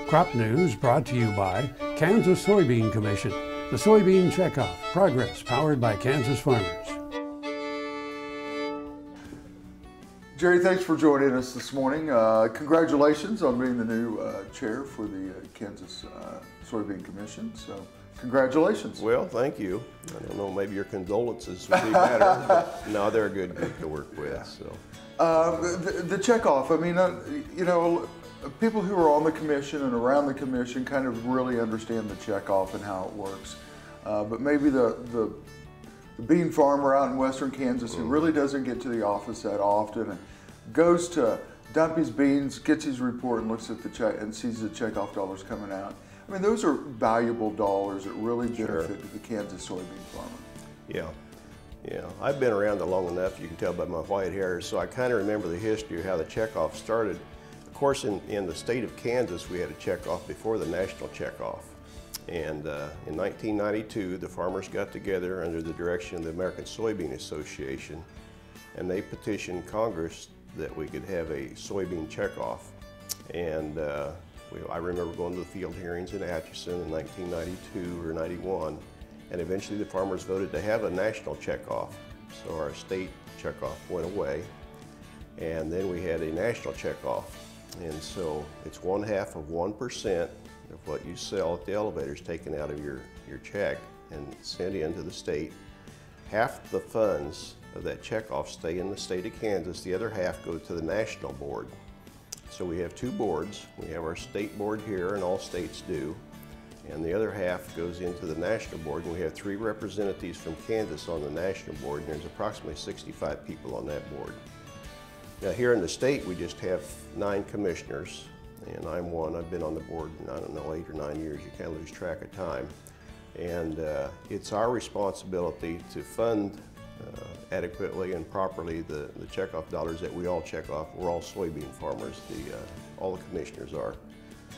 Crop news brought to you by Kansas Soybean Commission. The Soybean Checkoff. Progress powered by Kansas farmers. Jerry, thanks for joining us this morning. Congratulations on being the new chair for the Kansas Soybean Commission. So, congratulations. Well, thank you. I don't know, maybe your condolences would be better, but no, they're a good group to work with. So, the checkoff. I mean, you know, people who are on the commission and around the commission kind of really understand the checkoff and how it works. But maybe the bean farmer out in western Kansas who really doesn't get to the office that often and goes to dump his beans, gets his report and looks at the check and sees the checkoff dollars coming out. I mean, those are valuable dollars that really benefit the Kansas soybean farmer. Yeah, I've been around it long enough, you can tell by my white hairs, so I kind of remember the history of how the checkoff started. Of course, in the state of Kansas, we had a checkoff before the national checkoff. And in 1992, the farmers got together under the direction of the American Soybean Association, and they petitioned Congress that we could have a soybean checkoff. And I remember going to the field hearings in Atchison in 1992 or 91, and eventually the farmers voted to have a national checkoff. So our state checkoff went away, and then we had a national checkoff. And so it's 1/2 of 1% of what you sell at the elevators taken out of your check and sent into the state. Half the funds of that checkoff stay in the state of Kansas, the other half go to the national board. So we have two boards. We have our state board here, and all states do, and the other half goes into the national board, and we have 3 representatives from Kansas on the national board, and there's approximately 65 people on that board. Now here in the state, we just have 9 commissioners, and I'm one. I've been on the board, I don't know, 8 or 9 years. You kind of lose track of time. And it's our responsibility to fund adequately and properly the checkoff dollars that we all check off. We're all soybean farmers, all the commissioners are.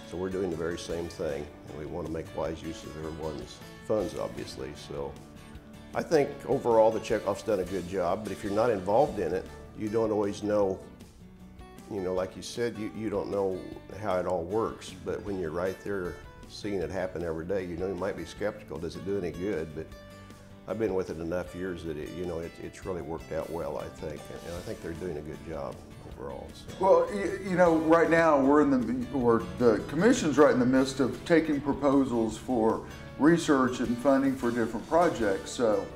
So we're doing the very same thing, and we want to make wise use of everyone's funds, obviously. So I think overall the checkoff's done a good job, but if you're not involved in it, you don't always know, you know, like you said, you don't know how it all works, but when you're right there seeing it happen every day, you know, you might be skeptical, does it do any good? But I've been with it enough years that it's really worked out well, I think, and I think they're doing a good job overall. So. Well, you know, right now the commission's right in the midst of taking proposals for research and funding for different projects. So,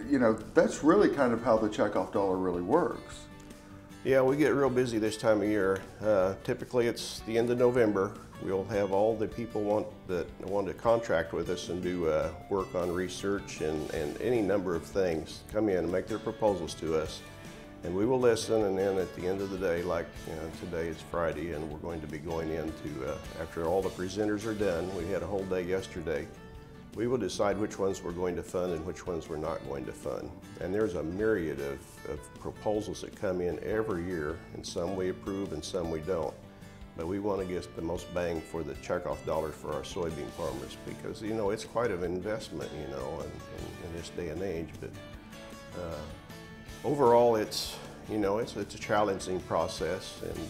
you know, that's really kind of how the checkoff dollar really works. Yeah, we get real busy this time of year. Typically it's the end of November. We'll have all the people that want to contract with us and do work on research and any number of things come in and make their proposals to us. And we will listen, and then at the end of the day, like today is Friday, and we're going to be going into, after all the presenters are done, we had a whole day yesterday, we will decide which ones we're going to fund and which ones we're not going to fund. And there's a myriad of proposals that come in every year, and some we approve and some we don't. But we want to get the most bang for the checkoff dollar for our soybean farmers, because, you know, it's quite an investment, you know, in this day and age. But overall, it's, you know, it's a challenging process, and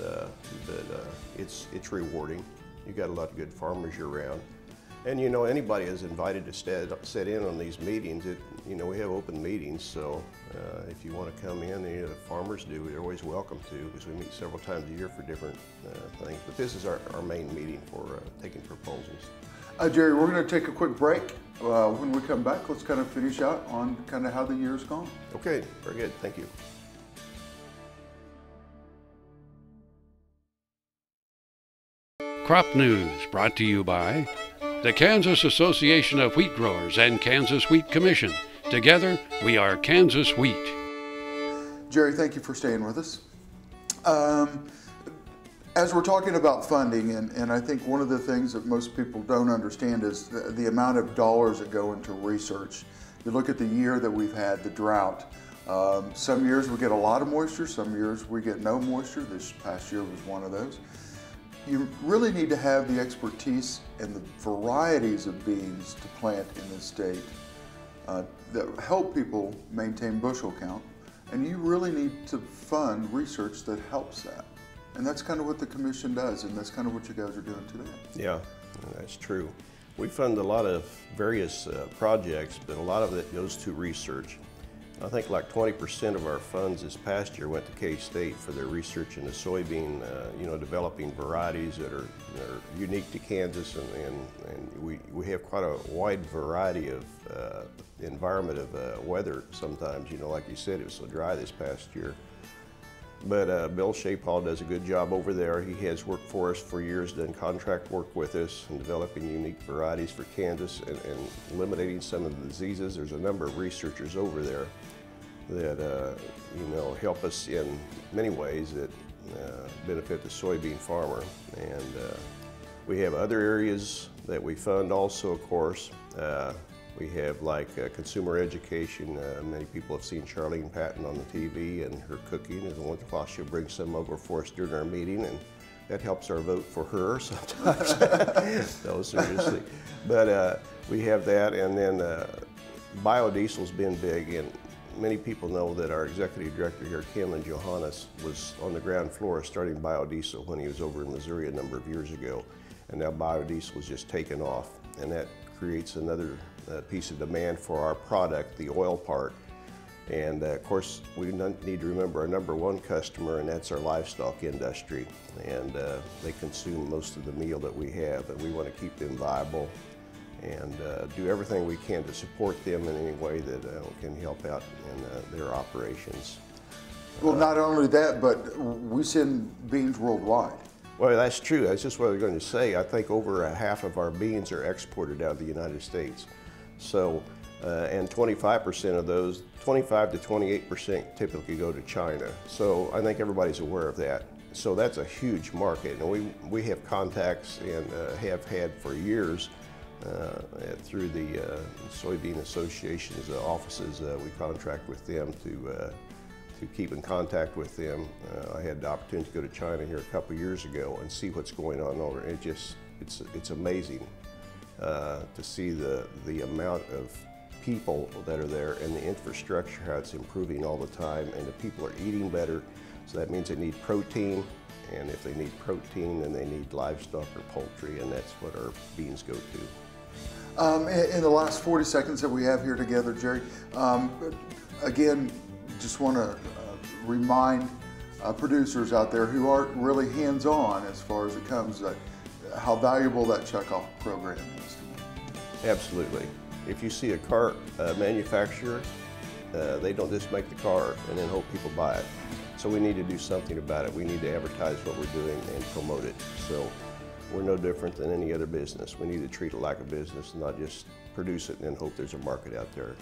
but it's rewarding. You got a lot of good farmers year round. And, you know, anybody is invited to sit in on these meetings. You know, we have open meetings, so if you want to come in, the farmers do, they're always welcome to, because we meet several times a year for different things. But this is our main meeting for taking proposals. Jerry, we're going to take a quick break. When we come back, let's kind of finish out on kind of how the year's gone. Okay, very good. Thank you. Crop news brought to you by the Kansas Association of Wheat Growers and Kansas Wheat Commission. Together, we are Kansas Wheat. Jerry, thank you for staying with us. As we're talking about funding, and I think one of the things that most people don't understand is the amount of dollars that go into research. You look at the year that we've had, the drought. Some years we get a lot of moisture, some years we get no moisture. This past year was one of those. You really need to have the expertise and the varieties of beans to plant in this state that help people maintain bushel count, and you really need to fund research that helps that. And that's kind of what the commission does, and that's kind of what you guys are doing today. Yeah, that's true. We fund a lot of various projects, but a lot of it goes to research. I think like 20% of our funds this past year went to K-State for their research into soybean, developing varieties that are unique to Kansas, and we have quite a wide variety of environment of weather sometimes. Like you said, it was so dry this past year. But Bill Shapall does a good job over there. He has worked for us for years, done contract work with us and developing unique varieties for Kansas and eliminating some of the diseases. There's a number of researchers over there that help us in many ways that benefit the soybean farmer. And we have other areas that we fund also, of course. We have like consumer education. Many people have seen Charlene Patton on the TV and her cooking. And once in a while she'll bring some over for us during our meeting, and that helps our vote for her sometimes. No, seriously. But we have that, and then biodiesel's been big, and many people know that our executive director here, Kenlon Johannes, was on the ground floor starting biodiesel when he was over in Missouri a number of years ago. And now biodiesel is just taken off, and that creates another piece of demand for our product, the oil part. And of course, we need to remember our number one customer, and that's our livestock industry. And they consume most of the meal that we have, and we want to keep them viable and do everything we can to support them in any way that can help out in their operations. Well, not only that, but we send beans worldwide. Well, that's true. That's just what I was going to say. I think over half of our beans are exported out of the United States. So, and 25% of those, 25 to 28% typically go to China. So I think everybody's aware of that. So that's a huge market. And we have contacts and have had for years through the Soybean Association's offices. We contract with them to keep in contact with them. I had the opportunity to go to China here a couple of years ago and see what's going on over. It's amazing to see the amount of people that are there and the infrastructure, how it's improving all the time, and the people are eating better. So that means they need protein, and if they need protein, then they need livestock or poultry, and that's what our beans go to. In the last 40 seconds that we have here together, Jerry, again, just want to remind producers out there who aren't really hands-on as far as it comes, how valuable that checkoff program is to them. Absolutely. If you see a car manufacturer, they don't just make the car and then hope people buy it. So we need to do something about it. We need to advertise what we're doing and promote it. So we're no different than any other business. We need to treat it like a business and not just produce it and then hope there's a market out there.